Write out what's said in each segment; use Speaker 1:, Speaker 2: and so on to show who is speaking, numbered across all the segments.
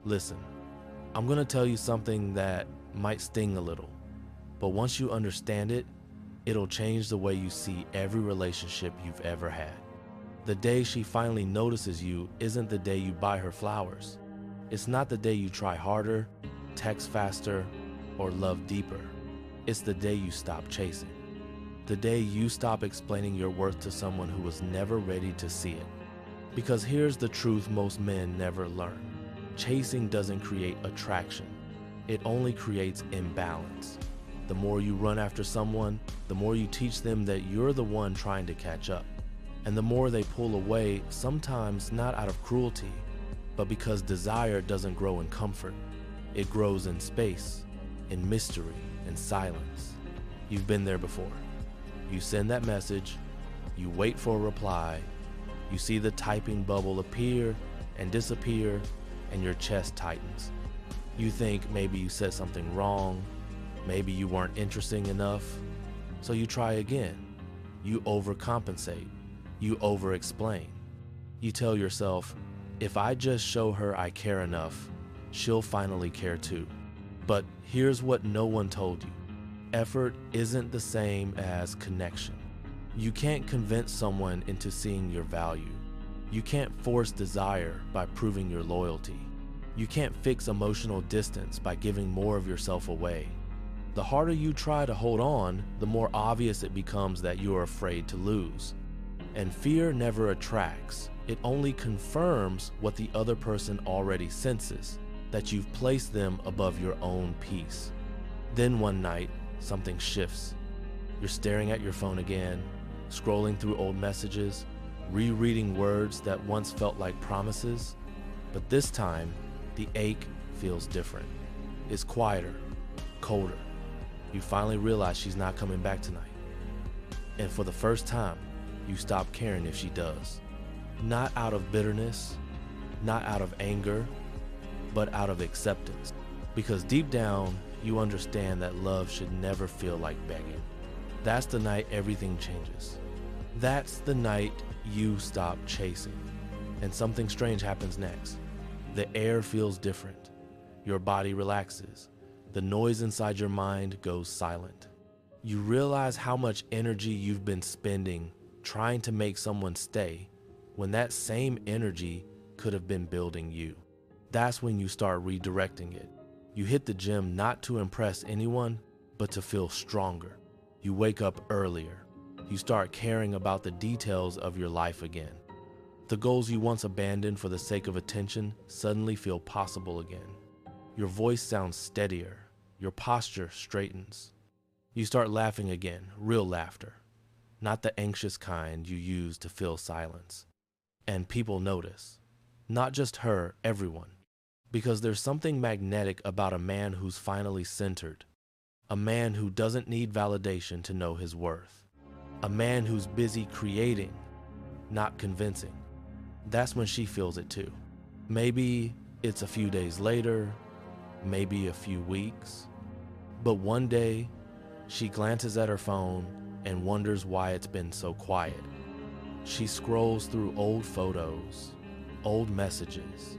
Speaker 1: Listen, I'm gonna tell you something that might sting a little, but once you understand it, it'll change the way you see every relationship you've ever had. The day she finally notices you isn't the day you buy her flowers. It's not the day you try harder, text faster, or love deeper. It's the day you stop chasing. The day you stop explaining your worth to someone who was never ready to see it. Because here's the truth most men never learn. Chasing doesn't create attraction. It only creates imbalance. The more you run after someone, the more you teach them that you're the one trying to catch up. And the more they pull away, sometimes not out of cruelty, but because desire doesn't grow in comfort. It grows in space, in mystery, in silence. You've been there before. You send that message, you wait for a reply, you see the typing bubble appear and disappear, and your chest tightens. You think maybe you said something wrong, maybe you weren't interesting enough, so you try again. You overcompensate, you over-explain. You tell yourself, if I just show her I care enough, she'll finally care too. But here's what no one told you. Effort isn't the same as connection. You can't convince someone into seeing your value. You can't force desire by proving your loyalty. You can't fix emotional distance by giving more of yourself away. The harder you try to hold on, the more obvious it becomes that you are afraid to lose. And fear never attracts. It only confirms what the other person already senses, that you've placed them above your own peace. Then one night, something shifts. You're staring at your phone again, scrolling through old messages, rereading words that once felt like promises. But this time, the ache feels different. It's quieter, colder. You finally realize she's not coming back tonight. And for the first time, you stop caring if she does. Not out of bitterness, not out of anger, but out of acceptance. Because deep down, you understand that love should never feel like begging. That's the night everything changes. That's the night you stop chasing. And something strange happens next. The air feels different. Your body relaxes. The noise inside your mind goes silent. You realize how much energy you've been spending trying to make someone stay when that same energy could have been building you. That's when you start redirecting it. You hit the gym not to impress anyone, but to feel stronger. You wake up earlier. You start caring about the details of your life again. The goals you once abandoned for the sake of attention suddenly feel possible again. Your voice sounds steadier. Your posture straightens. You start laughing again, real laughter, not the anxious kind you use to fill silence. And people notice. Not just her, everyone. Because there's something magnetic about a man who's finally centered. A man who doesn't need validation to know his worth. A man who's busy creating, not convincing. That's when she feels it too. Maybe it's a few days later, maybe a few weeks. But one day, she glances at her phone and wonders why it's been so quiet. She scrolls through old photos, old messages.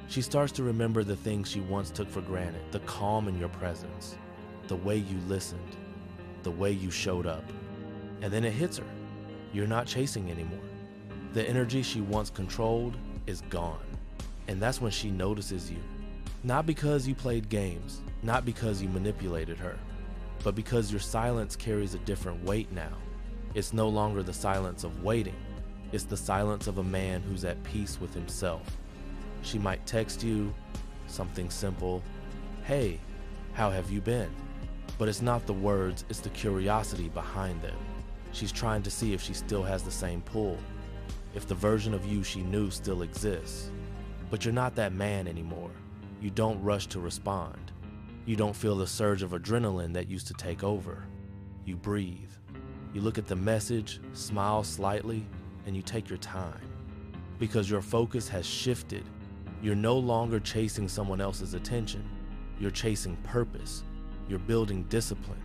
Speaker 1: She starts to remember the things she once took for granted, the calm in your presence, the way you listened, the way you showed up. And then it hits her. You're not chasing anymore. The energy she once controlled is gone. And that's when she notices you. Not because you played games, not because you manipulated her, but because your silence carries a different weight now. It's no longer the silence of waiting. It's the silence of a man who's at peace with himself. She might text you something simple, "Hey, how have you been?" But it's not the words, it's the curiosity behind them. She's trying to see if she still has the same pull, if the version of you she knew still exists. But you're not that man anymore. You don't rush to respond. You don't feel the surge of adrenaline that used to take over. You breathe. You look at the message, smile slightly, and you take your time. Because your focus has shifted. You're no longer chasing someone else's attention. You're chasing purpose. You're building discipline.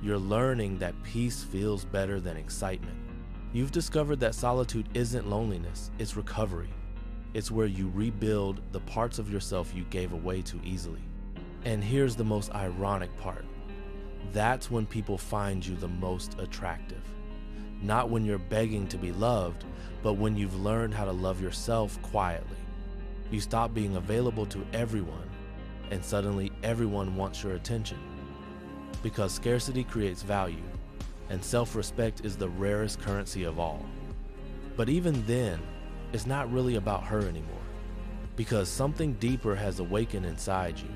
Speaker 1: You're learning that peace feels better than excitement. You've discovered that solitude isn't loneliness, it's recovery. It's where you rebuild the parts of yourself you gave away too easily. And here's the most ironic part. That's when people find you the most attractive. Not when you're begging to be loved, but when you've learned how to love yourself quietly. You stop being available to everyone, and suddenly everyone wants your attention. Because scarcity creates value, and self-respect is the rarest currency of all. But even then, it's not really about her anymore, because something deeper has awakened inside you.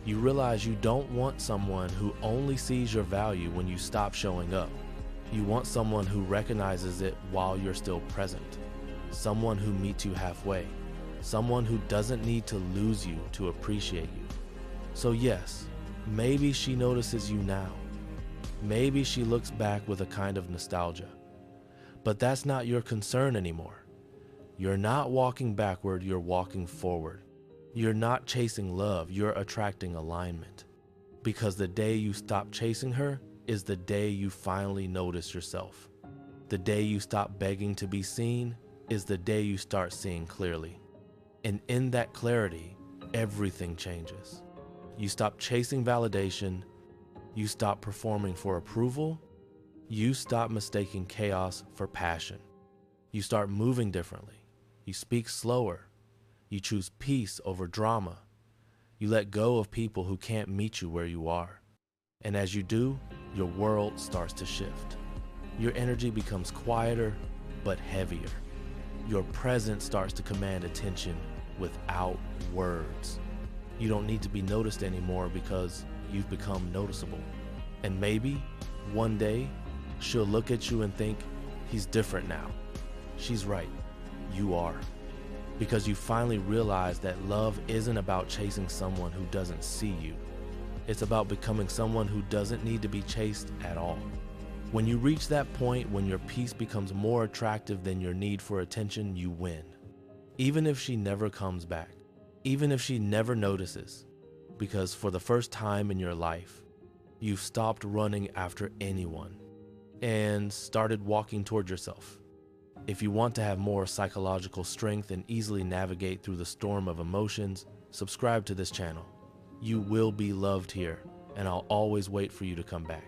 Speaker 1: You realize you don't want someone who only sees your value when you stop showing up. You want someone who recognizes it while you're still present. Someone who meets you halfway. Someone who doesn't need to lose you to appreciate you. So yes, maybe she notices you now. Maybe she looks back with a kind of nostalgia. But that's not your concern anymore. You're not walking backward, you're walking forward. You're not chasing love, you're attracting alignment. Because the day you stop chasing her is the day you finally notice yourself. The day you stop begging to be seen is the day you start seeing clearly. And in that clarity, everything changes. You stop chasing validation, you stop performing for approval, you stop mistaking chaos for passion. You start moving differently, you speak slower, you choose peace over drama. You let go of people who can't meet you where you are. And as you do, your world starts to shift. Your energy becomes quieter, but heavier. Your presence starts to command attention without words. You don't need to be noticed anymore because you've become noticeable. And maybe one day she'll look at you and think, he's different now. She's right, you are. Because you finally realize that love isn't about chasing someone who doesn't see you. It's about becoming someone who doesn't need to be chased at all. When you reach that point when your peace becomes more attractive than your need for attention, you win. Even if she never comes back, even if she never notices, because for the first time in your life, you've stopped running after anyone and started walking toward yourself. If you want to have more psychological strength and easily navigate through the storm of emotions, subscribe to this channel. You will be loved here, and I'll always wait for you to come back.